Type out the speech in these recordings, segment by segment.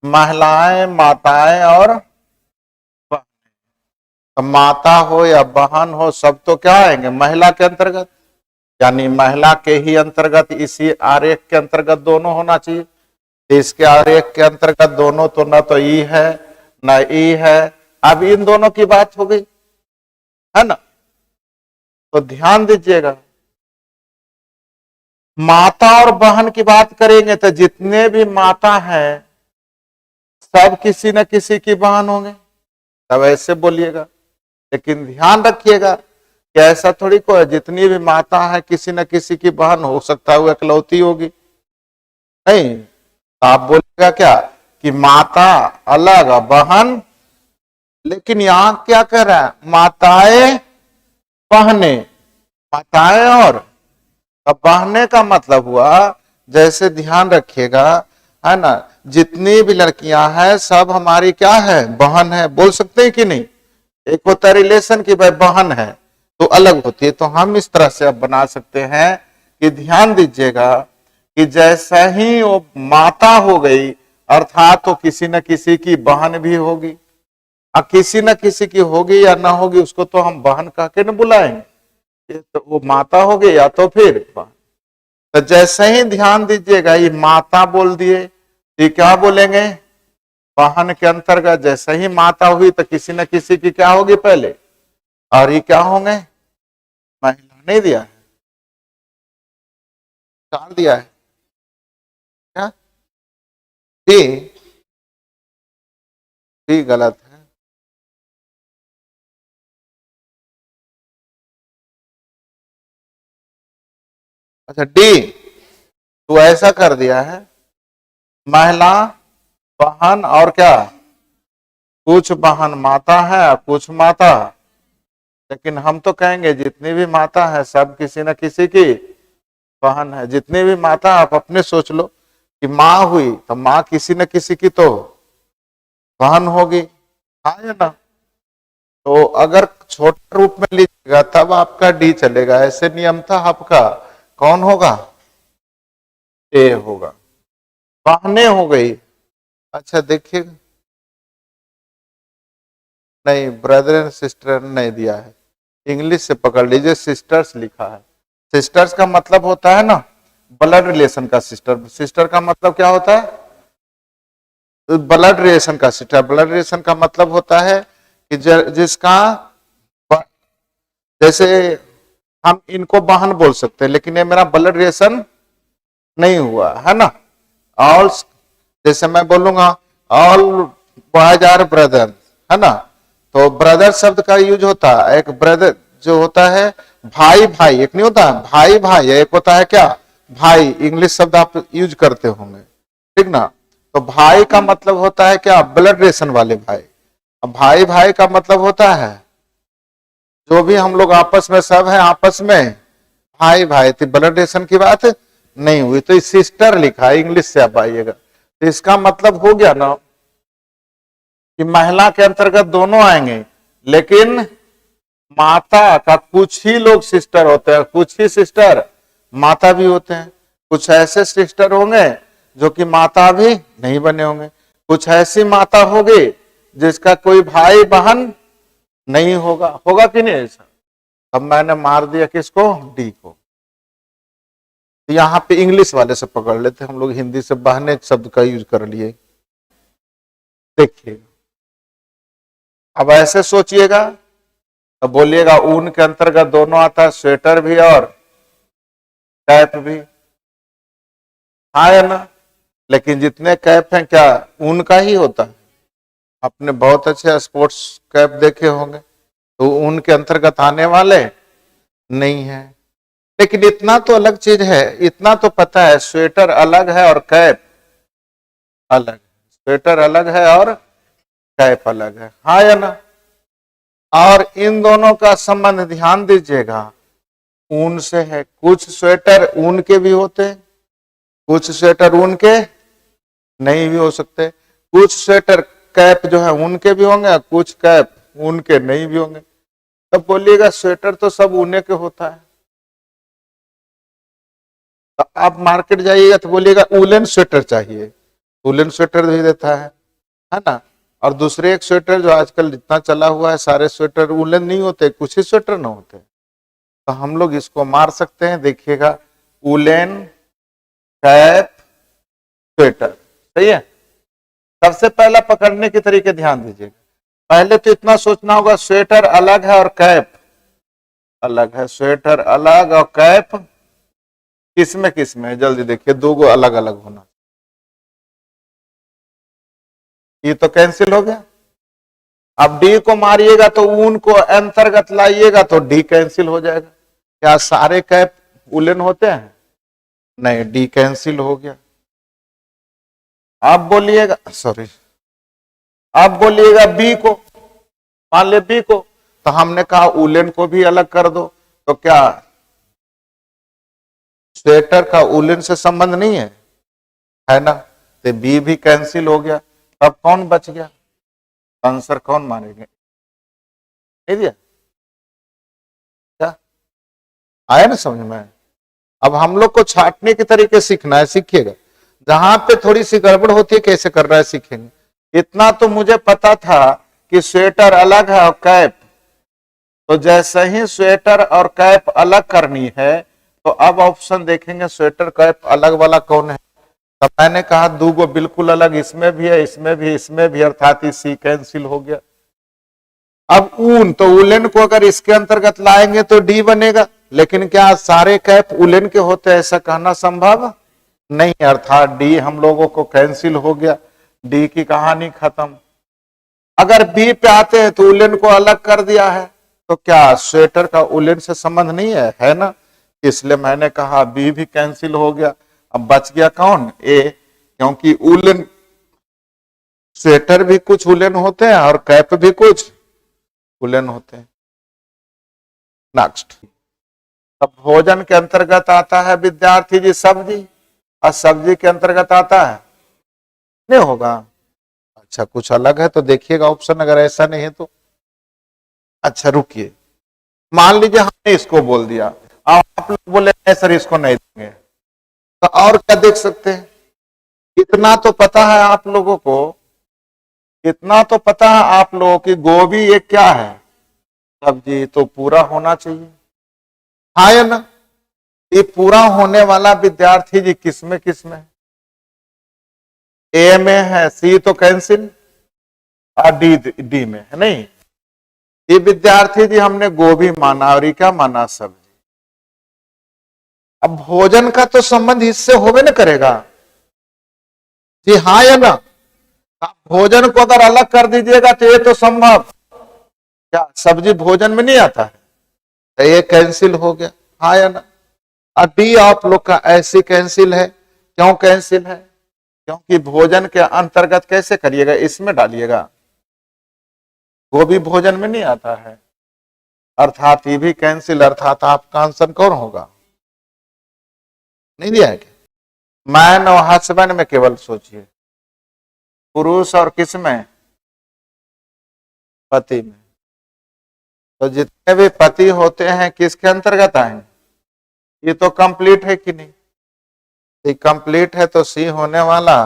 महिलाएं, माताएं और माता हो या बहन हो, सब तो क्या आएंगे महिला के अंतर्गत, यानी महिला के ही अंतर्गत इसी आरेख के अंतर्गत दोनों होना चाहिए। इसके आरेख के अंतर्गत दोनों तो न तो ई है न ई है। अब इन दोनों की बात हो गई है ना, तो ध्यान दीजिएगा माता और बहन की बात करेंगे तो जितने भी माता है सब किसी न किसी की बहन होंगे, तब ऐसे बोलिएगा। लेकिन ध्यान रखिएगा कि ऐसा थोड़ी को है जितनी भी माता है किसी न किसी की बहन, हो सकता है वो इकलौती होगी, नहीं तो आप बोलिएगा क्या कि माता अलग बहन। लेकिन यहां क्या कह रहा है, माताएं बहने, माताएं और अब बहने का मतलब हुआ, जैसे ध्यान रखिएगा है ना, जितनी भी लड़कियां हैं सब हमारी क्या है, बहन है। बोल सकते हैं कि नहीं, एक होता है रिलेशन की भाई बहन है तो अलग होती है, तो हम इस तरह से अब बना सकते हैं कि ध्यान दीजिएगा कि जैसा ही वो माता हो गई अर्थात तो किसी न किसी की बहन भी होगी, और किसी न किसी की होगी या ना होगी उसको तो हम बहन कह के न बुलाएंगे, तो वो माता होगी या तो फिर बहन। तो जैसे ही ध्यान दीजिएगा ये माता बोल दिए, ये क्या बोलेंगे, बहन के अंतर्गत जैसे ही माता हुई तो किसी न किसी की क्या होगी पहले, और ये क्या होंगे, महिला। नहीं दिया है, चार दिया है क्या, डी गलत है। अच्छा डी, तो ऐसा कर दिया है महिला बहन और क्या, कुछ बहन माता है और कुछ माता, लेकिन हम तो कहेंगे जितनी भी माता है सब किसी न किसी की बहन है। जितनी भी माता आप अपने सोच लो कि माँ हुई तो माँ किसी न किसी की तो बहन होगी, हाँ या ना। तो अगर छोटे रूप में लीजिएगा तब आपका डी चलेगा, ऐसे नियम था आपका, कौन होगा, ए होगा। बहने हो गई, अच्छा देखिए, नहीं ब्रदर एंड सिस्टर नहीं दिया है, इंग्लिश से पकड़ लीजिए, सिस्टर्स लिखा है। सिस्टर्स का मतलब होता है ना ब्लड रिलेशन का सिस्टर, सिस्टर का मतलब क्या होता है, ब्लड रिलेशन का सिस्टर। ब्लड रिलेशन का मतलब होता है कि जिसका जैसे हम इनको बहन बोल सकते हैं लेकिन ये मेरा ब्लड रिलेशन नहीं हुआ है ना। ऑल, जैसे मैं बोलूंगा ऑल बॉयज आर ब्रदर है ना, तो ब्रदर शब्द का यूज होता है, एक ब्रदर जो होता है भाई भाई, एक नहीं होता भाई भाई, एक होता है क्या भाई, इंग्लिश शब्द आप यूज करते होंगे ठीक ना। तो भाई का मतलब होता है क्या, ब्लड रिलेशन वाले भाई। अब भाई भाई का मतलब होता है जो भी हम लोग आपस में सब है आपस में भाई भाई, तो ब्लड रिलेशन की बात नहीं हुई, तो सिस्टर लिखा है, इंग्लिश से आप आइएगा। तो इसका मतलब हो गया ना कि महिला के अंतर्गत दोनों आएंगे, लेकिन माता का कुछ ही लोग सिस्टर होते हैं, कुछ ही सिस्टर माता भी होते हैं। कुछ ऐसे सिस्टर होंगे जो कि माता भी नहीं बने होंगे, कुछ ऐसी माता होगी जिसका कोई भाई बहन नहीं होगा, होगा कि नहीं ऐसा। अब मैंने मार दिया किसको, डी को। तो यहाँ पे इंग्लिश वाले से पकड़ लेते, हम लोग हिंदी से बहने शब्द का यूज कर लिए। देखिए अब ऐसे सोचिएगा, तो बोलिएगा ऊन के अंतर्गत दोनों आता है, स्वेटर भी और कैप भी, हाँ या ना। लेकिन जितने कैप हैं क्या ऊन का ही होता है, आपने बहुत अच्छे स्पोर्ट्स कैप देखे होंगे तो ऊन के अंतर्गत आने वाले नहीं है। लेकिन इतना तो अलग चीज है, इतना तो पता है स्वेटर अलग है और कैप अलग है, स्वेटर अलग है और कैप अलग है, हाँ या ना। और इन दोनों का संबंध ध्यान दीजिएगा ऊन से है। कुछ स्वेटर ऊन के भी होते हैं, कुछ स्वेटर ऊन के नहीं भी हो सकते, कुछ स्वेटर कैप जो है ऊन के भी होंगे, कुछ कैप ऊन के नहीं भी होंगे। तब बोलिएगा स्वेटर तो सब ऊने के होता है। तो आप मार्केट जाइएगा तो बोलिएगा वुलन स्वेटर चाहिए, वुलन स्वेटर भी देता है, है ना। और दूसरे एक स्वेटर जो आजकल इतना चला हुआ है, सारे स्वेटर वूलन नहीं होते, कुछ ही स्वेटर ना होते, तो हम लोग इसको मार सकते हैं। देखिएगा, वूलन कैप स्वेटर, सही है। सबसे पहला पकड़ने के तरीके ध्यान दीजिएगा। पहले तो इतना सोचना होगा, स्वेटर अलग है और कैप अलग है। स्वेटर अलग और कैप किसमें किसमें है, जल्दी देखिए, दो गो अलग अलग होना, ये तो कैंसिल हो गया। अब डी को मारिएगा तो ऊन को अंतर्गत लाइएगा तो डी कैंसिल हो जाएगा। क्या सारे कैप वुलन होते हैं? नहीं, डी कैंसिल हो गया। आप बोलिएगा, सॉरी, आप बोलिएगा बी को, मान ले बी को, तो हमने कहा वुलन को भी अलग कर दो, तो क्या स्वेटर का वुलन से संबंध नहीं है ना, तो बी भी कैंसिल हो गया। तब कौन बच गया? आंसर कौन मानेंगे? नहीं दिया क्या? आया ना समझ में? अब हम लोग को छाटने के तरीके सीखना है, सीखिएगा। जहां पे थोड़ी सी गड़बड़ होती है कैसे कर रहा है सीखेंगे। इतना तो मुझे पता था कि स्वेटर अलग है और कैप, तो जैसे ही स्वेटर और कैप अलग करनी है तो अब ऑप्शन देखेंगे स्वेटर कैप अलग वाला कौन है। तब मैंने कहा दो गो बिल्कुल अलग, इसमें भी है, इसमें भी, इसमें भी, अर्थात सी कैंसिल हो गया। अब ऊन, तो उलन को अगर इसके अंतर्गत लाएंगे तो डी बनेगा, लेकिन क्या सारे कैप उलन के होते हैं ऐसा कहना संभव नहीं, अर्थात डी हम लोगों को कैंसिल हो गया। डी की कहानी खत्म। अगर बी पे आते हैं तो उलन को अलग कर दिया है, तो क्या स्वेटर का उलन से संबंध नहीं है ना, इसलिए मैंने कहा बी भी कैंसिल हो गया। अब बच गया कौन? ए, क्योंकि उलन, स्वेटर भी कुछ उलन होते हैं और कैप भी कुछ उलन होते हैं। नेक्स्ट, अब भोजन के अंतर्गत आता है विद्यार्थी जी सब्जी, और सब्जी के अंतर्गत आता है, नहीं होगा। अच्छा, कुछ अलग है तो देखिएगा ऑप्शन, अगर ऐसा नहीं है तो। अच्छा रुकिए, मान लीजिए हमने इसको बोल दिया, आप लोग बोले नहीं सर इसको नहीं देंगे, तो और क्या देख सकते हैं? इतना तो पता है आप लोगों को, इतना तो पता है आप लोगों की गोभी ये क्या है? सब्जी, तो पूरा होना चाहिए, हाँ या ना। ये पूरा होने वाला विद्यार्थी जी किसमें किसमें? ए में है, सी तो कैंसिल, और डी में है नहीं। ये विद्यार्थी जी हमने गोभी माना और ये क्या माना? सब्जी। अब भोजन का तो संबंध इससे होवे न करेगा जी, हाँ या ना। भोजन को अगर अलग कर दीजिएगा तो ये तो संभव, क्या सब्जी भोजन में नहीं आता है, तो ये कैंसिल हो गया, हाँ या ना। और डी आप लोग का ऐसी कैंसिल है। क्यों कैंसिल है? क्योंकि भोजन के अंतर्गत कैसे करिएगा, इसमें डालिएगा, गोभी भोजन में नहीं आता है, अर्थात ये भी कैंसिल, अर्थात आपका आंसर कौन होगा? नहीं दिया है क्या? मैन और हस्बैंड में केवल सोचिए, पुरुष और किस में? पति में। तो जितने भी पति होते हैं किसके अंतर्गत आएंगे? ये तो कंप्लीट है कि नहीं? ये कंप्लीट है तो सी होने वाला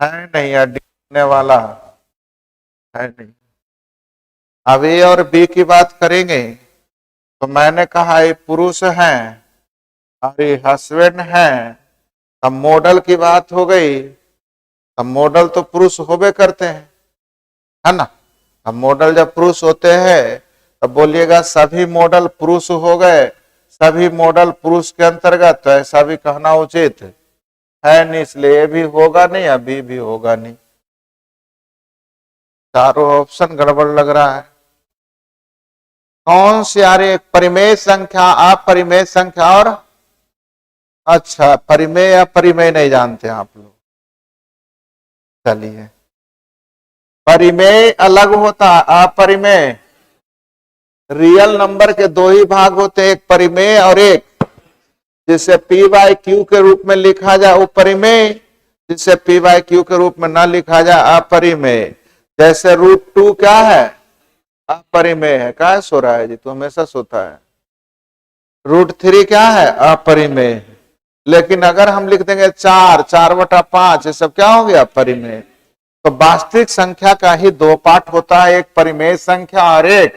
है नहीं, या डी होने वाला है नहीं। अब ए और बी की बात करेंगे तो मैंने कहा ये पुरुष हैं और ये हस्बैंड हैं, अब मॉडल की बात हो गई। अब मॉडल तो पुरुष होबे करते हैं, है ना। अब मॉडल जब पुरुष होते हैं तब बोलिएगा सभी मॉडल पुरुष हो गए, सभी मॉडल पुरुष के अंतर्गत, तो ऐसा भी कहना उचित है नहीं, इसलिए ये भी होगा नहीं, अभी भी होगा नहीं। चारों ऑप्शन गड़बड़ लग रहा है। कौन सी आ रही है? परिमेय संख्या, अपरिमेय संख्या और, अच्छा परिमेय या परिमेय नहीं जानते आप लोग, चलिए। परिमेय अलग होता, अपरिमेय रियल नंबर के दो ही भाग होते हैं, एक परिमेय और एक जिसे पी बाई क्यू के रूप में लिखा जाए वो परिमेय, जिसे पी बाई क्यू के रूप में ना लिखा जाए अपरिमेय। जैसे √2 क्या है? अपरिमेय है। क्या सो रहा है जी? तो हमेशा सोता है। √3 क्या है? अपरिमेय। लेकिन अगर हम लिख देंगे 4, 4/5, ये सब क्या हो गया? परिमेय। तो वास्तविक संख्या का ही दो पार्ट होता है, एक परिमेय संख्या और एक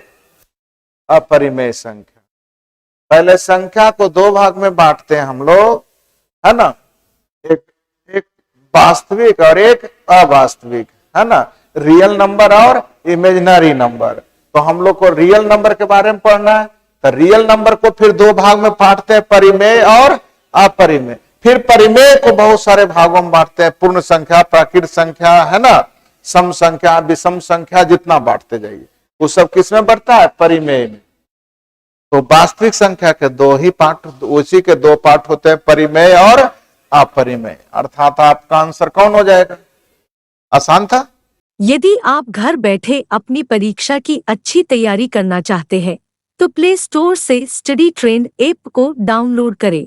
अपरिमेय संख्या। पहले संख्या को दो भाग में बांटते हैं हम लोग, है ना, एक एक वास्तविक और एक अवास्तविक, है ना, रियल नंबर और इमेजिनरी नंबर। तो हम लोग को रियल नंबर के बारे में पढ़ना है, तो रियल नंबर को फिर दो भाग में बांटते हैं, परिमेय और अपरिमेय। फिर परिमेय को बहुत सारे भागों में बांटते हैं, पूर्ण संख्या, प्राकृत संख्या, है ना, सम संख्या, विषम संख्या, जितना बांटते जाइए वो सब किसमें बढ़ता है, परिमेय में। तो वास्तविक संख्या के दो ही पार्ट, उसी के दो पार्ट होते हैं, परिमेय और अपरिमेय। अर्थात आपका आंसर कौन हो जाएगा? आसान था। यदि आप घर बैठे अपनी परीक्षा की अच्छी तैयारी करना चाहते हैं तो प्ले स्टोर से स्टडी ट्रेंड ऐप को डाउनलोड करें।